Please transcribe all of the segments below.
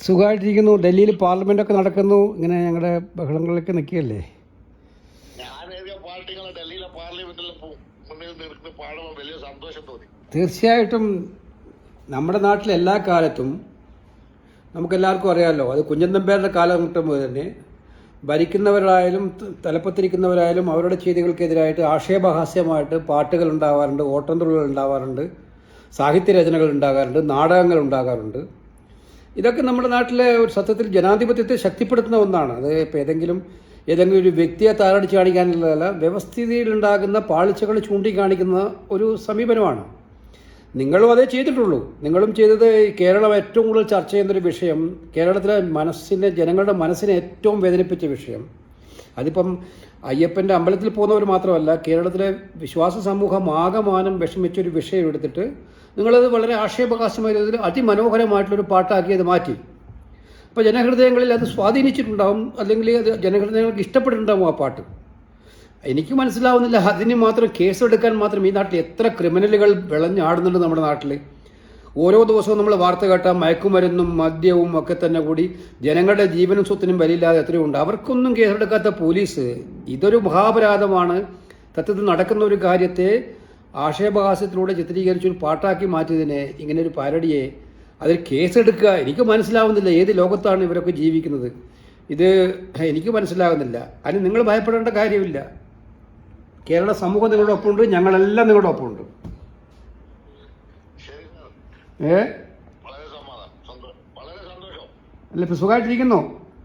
സുഖമായിട്ടിരിക്കുന്നു. ഡൽഹിയിൽ പാർലമെന്റ് ഒക്കെ നടക്കുന്നു. ഇങ്ങനെ ഞങ്ങളുടെ ബഹളങ്ങളിലൊക്കെ നിൽക്കുകയല്ലേ. തീർച്ചയായിട്ടും നമ്മുടെ നാട്ടിൽ എല്ലാ കാലത്തും നമുക്കെല്ലാവർക്കും അറിയാമല്ലോ, അത് കുഞ്ഞൻ നമ്പ്യാരുടെ കാലഘട്ടം മുതൽ തന്നെ ഭരിക്കുന്നവരായാലും തലപ്പത്തിരിക്കുന്നവരായാലും അവരുടെ ചെയ്തികൾക്കെതിരായിട്ട് ആക്ഷേപഹാസ്യമായിട്ട് പാട്ടുകൾ ഉണ്ടാവാറുണ്ട്, ഓട്ടംതുള്ളൽ ഉണ്ടാവാറുണ്ട്, സാഹിത്യരചനകൾ ഉണ്ടാകാറുണ്ട്, നാടകങ്ങൾ ഉണ്ടാകാറുണ്ട്. ഇതൊക്കെ നമ്മുടെ നാട്ടിലെ ഒരു സത്യത്തിൽ ജനാധിപത്യത്തെ ശക്തിപ്പെടുത്തുന്ന ഒന്നാണ്. അത് ഇപ്പോൾ ഏതെങ്കിലും ഒരു വ്യക്തിയെ താറടിച്ച് കാണിക്കാനുള്ളതല്ല, വ്യവസ്ഥിതിയിലുണ്ടാകുന്ന പാളിച്ചകൾ ചൂണ്ടിക്കാണിക്കുന്ന ഒരു സമീപനമാണ്. നിങ്ങളും അതേ ചെയ്തിട്ടുള്ളൂ. നിങ്ങളും ചെയ്തത് കേരളം ഏറ്റവും കൂടുതൽ ചർച്ച ചെയ്യുന്നൊരു വിഷയം, കേരളത്തിലെ ജനങ്ങളുടെ മനസ്സിനെ ഏറ്റവും വേദനിപ്പിച്ച വിഷയം. അതിപ്പം അയ്യപ്പൻ്റെ അമ്പലത്തിൽ പോകുന്നവർ മാത്രമല്ല, കേരളത്തിലെ വിശ്വാസ സമൂഹം ആകമാനം വിഷമിച്ചൊരു വിഷയം എടുത്തിട്ട് നിങ്ങളത് വളരെ ആക്ഷേപഹാസ്യമായ രീതിയിൽ അതിമനോഹരമായിട്ടുള്ളൊരു പാട്ടാക്കി അത് മാറ്റി. അപ്പോൾ ജനഹൃദയങ്ങളിൽ അത് സ്വാധീനിച്ചിട്ടുണ്ടാവും, അല്ലെങ്കിൽ അത് ജനഹൃദയങ്ങൾക്ക് ഇഷ്ടപ്പെട്ടിട്ടുണ്ടാവും ആ പാട്ട്. എനിക്ക് മനസ്സിലാവുന്നില്ല, അതിന് മാത്രം കേസെടുക്കാൻ മാത്രം ഈ നാട്ടിൽ എത്ര ക്രിമിനലുകൾ വിളഞ്ഞാടുന്നുണ്ട് നമ്മുടെ നാട്ടിൽ. ഓരോ ദിവസവും നമ്മൾ വാർത്ത കേട്ടാൽ മയക്കുമരുന്നും മദ്യവും ഒക്കെ തന്നെ കൂടി ജനങ്ങളുടെ ജീവനും സ്വത്തിനും വിലയില്ലാതെ എത്രയുണ്ട്. അവർക്കൊന്നും കേസെടുക്കാത്ത പോലീസ്. ഇതൊരു മഹാപരാധമാണ്. സത്യത്തിൽ നടക്കുന്ന ഒരു കാര്യത്തെ ആക്ഷേപഹാസ്യത്തിലൂടെ ചിത്രീകരിച്ചൊരു പാട്ടാക്കി മാറ്റിയതിനെ, ഇങ്ങനെ ഒരു പാരഡിയെ അതിൽ കേസെടുക്കുക. എനിക്ക് മനസ്സിലാവുന്നില്ല ഏത് ലോകത്താണ് ഇവരൊക്കെ ജീവിക്കുന്നത്. ഇത് എനിക്ക് മനസ്സിലാകുന്നില്ല. അതിന് നിങ്ങൾ ഭയപ്പെടേണ്ട കാര്യമില്ല. കേരള സമൂഹം നിങ്ങളുടെ ഒപ്പമുണ്ട്, ഞങ്ങളെല്ലാം നിങ്ങളുടെ ഒപ്പമുണ്ട്. അല്ല, ഇപ്പൊ സുഖമായിട്ടിരിക്കുന്നു.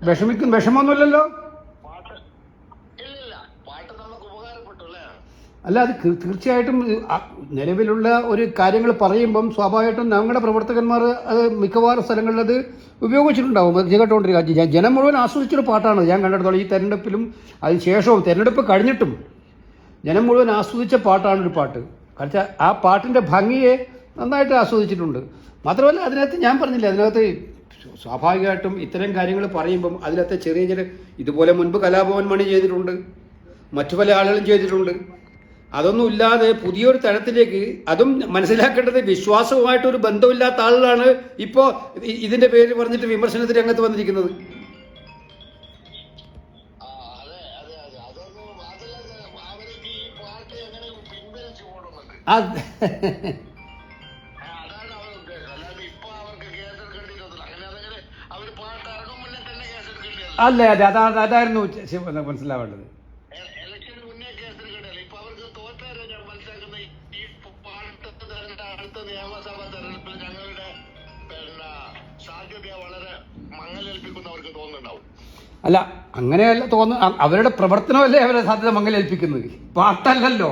വിഷമമൊന്നുമില്ലല്ലോ. അല്ല, അത് തീർച്ചയായിട്ടും നിലവിലുള്ള ഒരു കാര്യങ്ങൾ പറയുമ്പം സ്വാഭാവികമായിട്ടും ഞങ്ങളുടെ പ്രവർത്തകന്മാർ അത് മിക്കവാറും സ്ഥലങ്ങളിൽ അത് ഉപയോഗിച്ചിട്ടുണ്ടാവും. കേട്ടുകൊണ്ടിരിക്കുക ജനം മുഴുവൻ ആസ്വദിച്ചൊരു പാട്ടാണ് ഞാൻ കണ്ടിടത്തോളം. ഈ തെരഞ്ഞെടുപ്പിലും അതിന് ശേഷവും തെരഞ്ഞെടുപ്പ് കഴിഞ്ഞിട്ടും ജനം മുഴുവൻ ആസ്വദിച്ച പാട്ടാണ് ഒരു പാട്ട്. കാരണം ആ പാട്ടിൻ്റെ ഭംഗിയെ നന്നായിട്ട് ആസ്വദിച്ചിട്ടുണ്ട്. മാത്രമല്ല, അതിനകത്ത് ഞാൻ പറഞ്ഞില്ല, അതിനകത്ത് സ്വാഭാവികമായിട്ടും ഇത്തരം കാര്യങ്ങൾ പറയുമ്പം അതിനകത്ത് ചെറിയ ഇതുപോലെ മുൻപ് കലാഭവൻ മണി ചെയ്തിട്ടുണ്ട്, മറ്റു പല ആളുകളും ചെയ്തിട്ടുണ്ട്. അതൊന്നും ഇല്ലാതെ പുതിയൊരു തരത്തിലേക്ക്, അതും മനസ്സിലാക്കേണ്ടത് വിശ്വാസവുമായിട്ടൊരു ബന്ധമില്ലാത്ത ആളുകളാണ് ഇപ്പോൾ ഇതിന്റെ പേര് പറഞ്ഞിട്ട് വിമർശനത്തിന് രംഗത്ത് വന്നിരിക്കുന്നത്. അല്ലേ, അതായിരുന്നു മനസ്സിലാവേണ്ടത്. അല്ല, അങ്ങനെയല്ല അവരുടെ പ്രവർത്തനമല്ലേ അവരെ സാധ്യത മങ്ങലേൽപ്പിക്കുന്നത്, പാട്ടല്ലല്ലോ.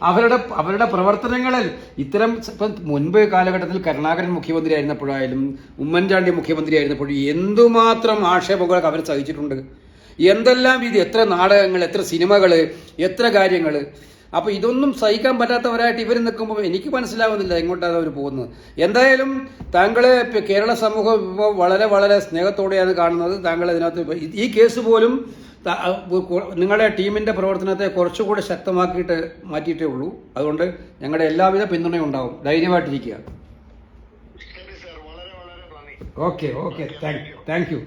അവരുടെ പ്രവർത്തനങ്ങളിൽ ഇത്തരം ഇപ്പം മുൻപ് കാലഘട്ടത്തിൽ കരുണാകരൻ മുഖ്യമന്ത്രി ആയിരുന്നപ്പോഴായാലും ഉമ്മൻചാണ്ടി മുഖ്യമന്ത്രി ആയിരുന്നപ്പോഴും എന്തുമാത്രം ആക്ഷേപങ്ങളൊക്കെ അവർ സഹിച്ചിട്ടുണ്ട്. എന്തെല്ലാം രീതി, എത്ര നാടകങ്ങൾ, എത്ര സിനിമകൾ, എത്ര കാര്യങ്ങൾ. അപ്പോൾ ഇതൊന്നും സഹിക്കാൻ പറ്റാത്തവരായിട്ട് ഇവർ നിൽക്കുമ്പോൾ എനിക്ക് മനസ്സിലാവുന്നില്ല എങ്ങോട്ടാണ് അവർ പോകുന്നത്. എന്തായാലും താങ്കളെ കേരള സമൂഹം ഇപ്പോൾ വളരെ വളരെ സ്നേഹത്തോടെയാണ് കാണുന്നത്. താങ്കൾ ഇതിനകത്ത് ഈ കേസ് പോലും നിങ്ങളുടെ ടീമിൻ്റെ പ്രവർത്തനത്തെ കുറച്ചുകൂടെ ശക്തമാക്കിയിട്ട് മാറ്റിയിട്ടേ ഉള്ളൂ. അതുകൊണ്ട് ഞങ്ങളുടെ എല്ലാവിധ പിന്തുണയും ഉണ്ടാവും. ധൈര്യമായിട്ടിരിക്കുക. Okay, thank U.